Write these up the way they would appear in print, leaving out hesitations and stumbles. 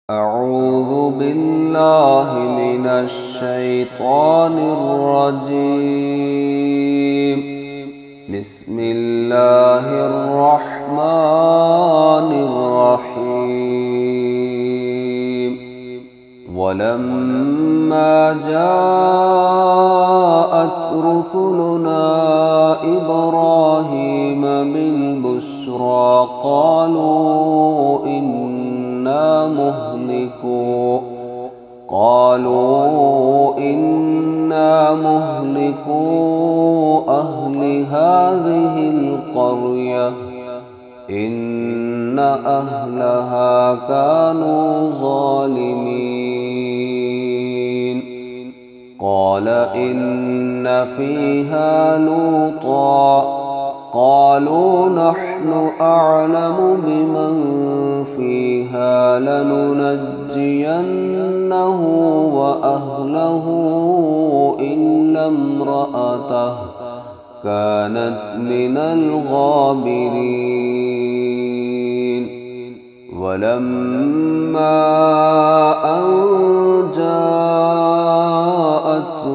أعوذ بالله من الشيطان الرجيم. بسم الله الرحمن الرحيم. ولما جاءت رسلنا إبراهيم بالبشرى قالوا إنا مهلكو أهل هذه القرية إن أهلها كانوا ظالمين. قال إن فيها لوطا قالوا نحن أعلم بمن فيها لننجينه وأهله إلا امرأته كانت من الغابرين. ولما أن جاءت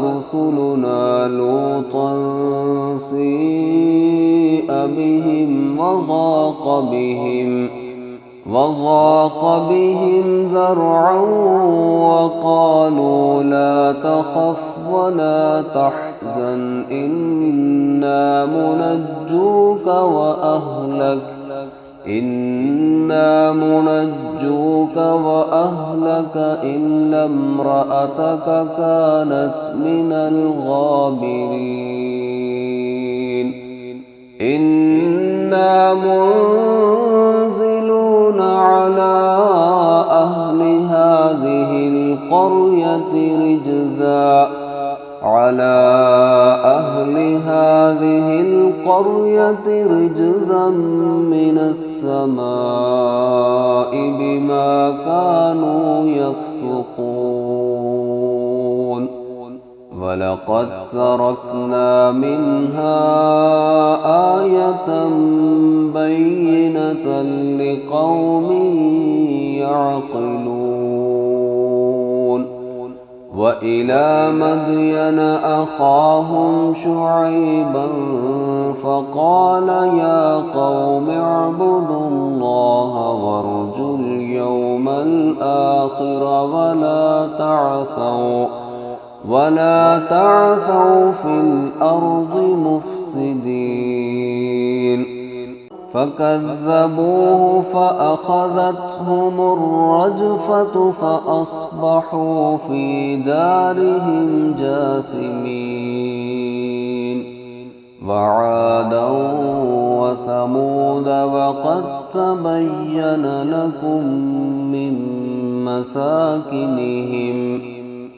رسلنا لوطا سيء بهم وضاق بهم ذرعا وقالوا لا تخف ولا تحزن إنا منجوك وأهلك إلا امرأتك كانت من الغابرين. إنا منزلون على أهل هذه القرية رجزا من السماء بما كانوا يفسقون. ولقد تركنا منها آية بينة لقوم يعقلون. وإلى مدين أخاهم شعيبا فقال يا قوم اعبدوا الله وارجوا اليوم الآخر ولا تعثوا في الأرض مفسدين. فكذبوه فأخذتهم الرجفة فأصبحوا في دارهم جاثمين. وعادا وثمود وقد تبين لكم من مساكنهم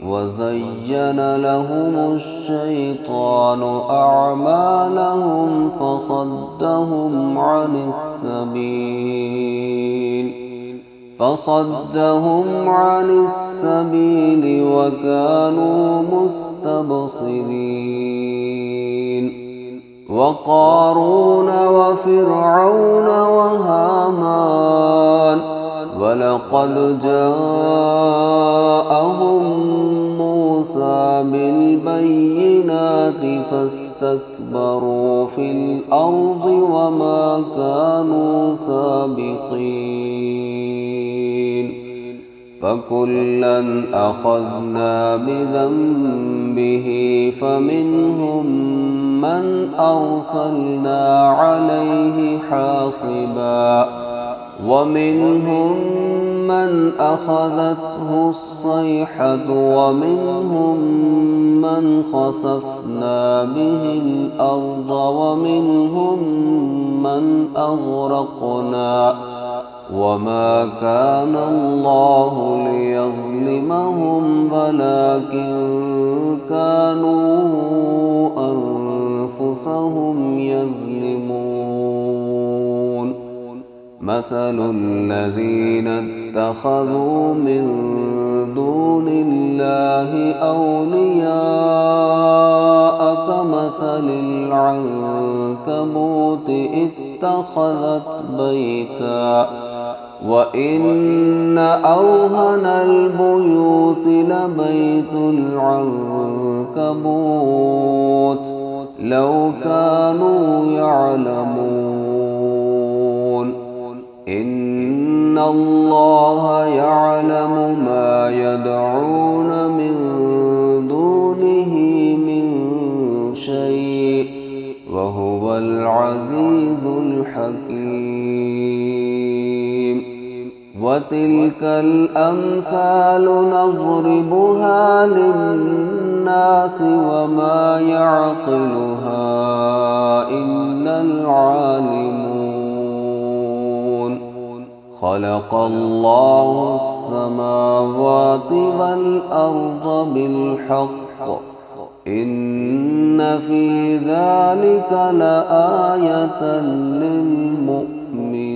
وزين لهم الشيطان أعمالهم فصدهم عن السبيل وكانوا مستبصرين. وقارون وفرعون وهامان ولقد جاءهم موسى بالبينات فاستكبروا في الأرض وما كانوا سابقين. فكلا أخذنا بذنبه فمنهم من أرسلنا عليه حاصبا ومنهم من أخذته الصيحة ومنهم من خسفنا به الأرض ومنهم من أغرقنا وما كان الله ليظلمهم ولكن كانوا أنفسهم يظلمون. مثل الذين اتخذوا من دون الله أولياء كمثل العنكبوت اتخذت بيتا وإن أوهن البيوت لبيت العنكبوت لو كانوا يعلمون إن الله يعلم ما يدعون من دونه من شيء وهو العزيز الحكيم وتلك الأمثال نضربها للناس وما يعقلها إلا العالمون خلق الله السماوات والأرض بالحق إن في ذلك لآية للمؤمنين